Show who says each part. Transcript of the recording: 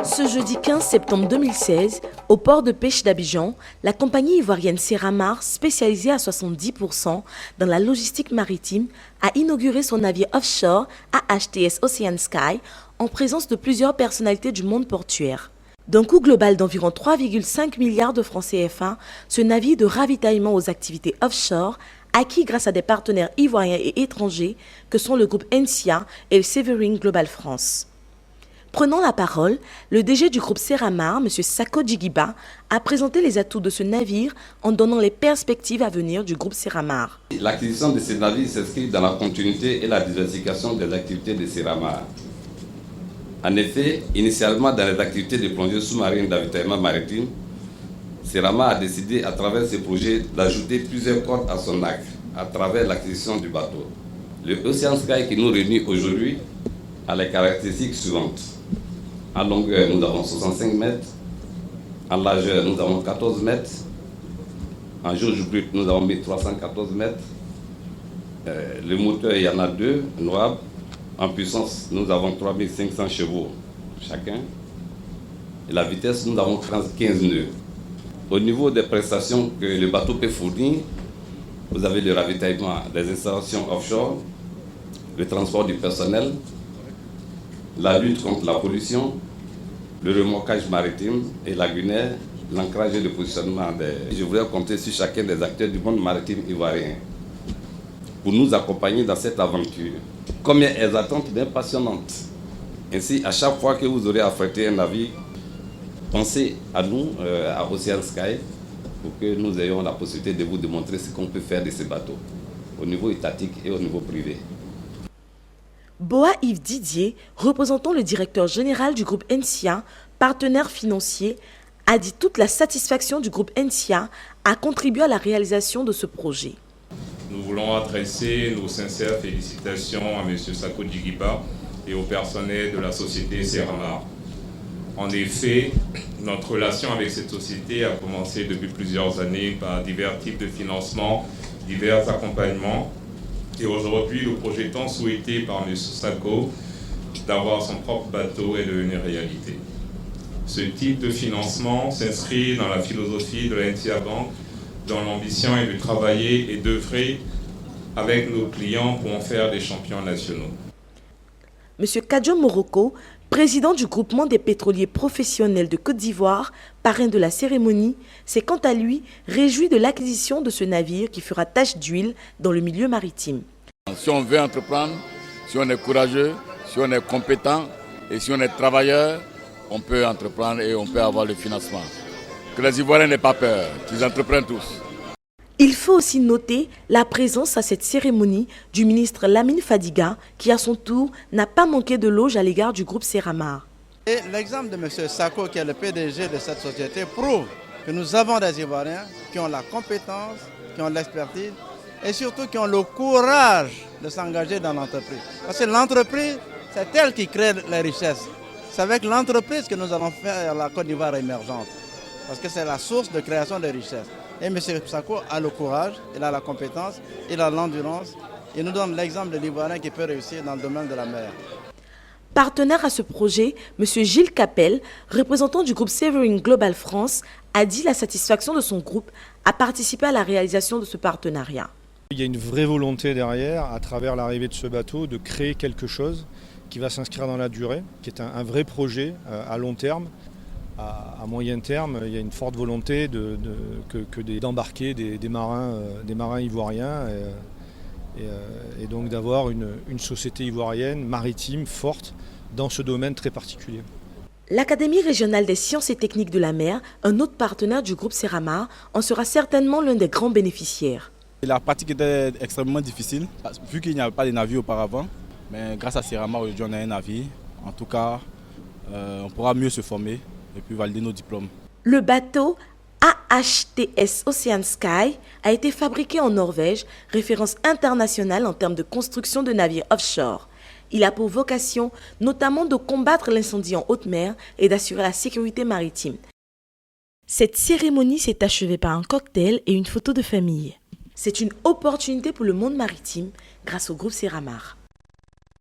Speaker 1: Ce jeudi 15 septembre 2016, au port de pêche d'Abidjan, la compagnie ivoirienne Serramar, spécialisée à 70% dans la logistique maritime, a inauguré son navire offshore AHTS Ocean Sky en présence de plusieurs personnalités du monde portuaire. D'un coût global d'environ 3,5 milliards de francs CFA, ce navire de ravitaillement aux activités offshore, acquis grâce à des partenaires ivoiriens et étrangers que sont le groupe NCA et le Severing Global France. Prenant la parole, le DG du groupe Serramar, M. Sako Djigiba, a présenté les atouts de ce navire en donnant les perspectives à venir du groupe Serramar.
Speaker 2: L'acquisition de ces navires s'inscrit dans la continuité et la diversification des activités de Serramar. En effet, initialement dans les activités de plongée sous-marine d'avitaillement maritime, Serramar a décidé à travers ce projet d'ajouter plusieurs cordes à son arc à travers l'acquisition du bateau. Le Ocean Sky qui nous réunit aujourd'hui a les caractéristiques suivantes. En longueur, nous avons 65 mètres. En largeur, nous avons 14 mètres. En jauge brute, nous avons mis 314 mètres. Le moteur, il y en a deux, noirs. En puissance, nous avons 3500 chevaux chacun. Et la vitesse, nous avons 15 nœuds. Au niveau des prestations que le bateau peut fournir, vous avez le ravitaillement des installations offshore, le transport du personnel, la lutte contre la pollution, le remorquage maritime et lagunaire, l'ancrage et le positionnement des... Je voudrais compter sur chacun des acteurs du monde maritime ivoirien pour nous accompagner dans cette aventure. Combien elles attendent bien passionnantes. Ainsi, à chaque fois que vous aurez affrété un navire, pensez à nous, à Ocean Sky, pour que nous ayons la possibilité de vous démontrer ce qu'on peut faire de ces bateaux, au niveau étatique et au niveau privé.
Speaker 1: Boa Yves Didier, représentant le directeur général du groupe NCA, partenaire financier, a dit toute la satisfaction du groupe NCA a contribué à la réalisation de ce projet.
Speaker 3: Nous voulons adresser nos sincères félicitations à M. Sako Djigiba et au personnel de la société Serramar. En effet, notre relation avec cette société a commencé depuis plusieurs années par divers types de financements, divers accompagnements. Et aujourd'hui, le projet tant souhaité par M. Sako d'avoir son propre bateau est devenu réalité. Ce type de financement s'inscrit dans la philosophie de la NCA Bank, dont l'ambition est de travailler et d'œuvrer avec nos clients pour en faire des champions nationaux.
Speaker 1: M. Kadjo Moroko, président du groupement des pétroliers professionnels de Côte d'Ivoire, parrain de la cérémonie, s'est quant à lui réjoui de l'acquisition de ce navire qui fera tache d'huile dans le milieu maritime.
Speaker 4: Si on veut entreprendre, si on est courageux, si on est compétent et si on est travailleur, on peut entreprendre et on peut avoir le financement. Que les Ivoiriens n'aient pas peur, qu'ils entreprennent tous.
Speaker 1: Il faut aussi noter la présence à cette cérémonie du ministre Lamine Fadiga, qui à son tour n'a pas manqué de loge à l'égard du groupe Serramar.
Speaker 5: L'exemple de M. Sako, qui est le PDG de cette société, prouve que nous avons des Ivoiriens qui ont la compétence, qui ont l'expertise et surtout qui ont le courage de s'engager dans l'entreprise. Parce que l'entreprise, c'est elle qui crée les richesses. C'est avec l'entreprise que nous allons faire la Côte d'Ivoire émergente. Parce que c'est la source de création des richesses. Et M. Sako a le courage, il a la compétence, il a l'endurance. Il nous donne l'exemple de l'Ivoirien qui peut réussir dans le domaine de la mer.
Speaker 1: Partenaire à ce projet, M. Gilles Capel, représentant du groupe Severing Global France, a dit la satisfaction de son groupe à participer à la réalisation de ce partenariat.
Speaker 6: Il y a une vraie volonté derrière, à travers l'arrivée de ce bateau, de créer quelque chose qui va s'inscrire dans la durée, qui est un vrai projet à long terme. À moyen terme, il y a une forte volonté d'embarquer des marins ivoiriens et donc d'avoir une société ivoirienne maritime forte dans ce domaine très particulier.
Speaker 1: L'Académie régionale des sciences et techniques de la mer, un autre partenaire du groupe Serramar, en sera certainement l'un des grands bénéficiaires.
Speaker 7: La pratique était extrêmement difficile, vu qu'il n'y avait pas de navire auparavant. Mais grâce à Serramar, aujourd'hui on a un navire. En tout cas, on pourra mieux se former et puis valider nos diplômes.
Speaker 1: Le bateau AHTS Ocean Sky a été fabriqué en Norvège, référence internationale en termes de construction de navires offshore. Il a pour vocation notamment de combattre l'incendie en haute mer et d'assurer la sécurité maritime. Cette cérémonie s'est achevée par un cocktail et une photo de famille. C'est une opportunité pour le monde maritime grâce au groupe Serramar.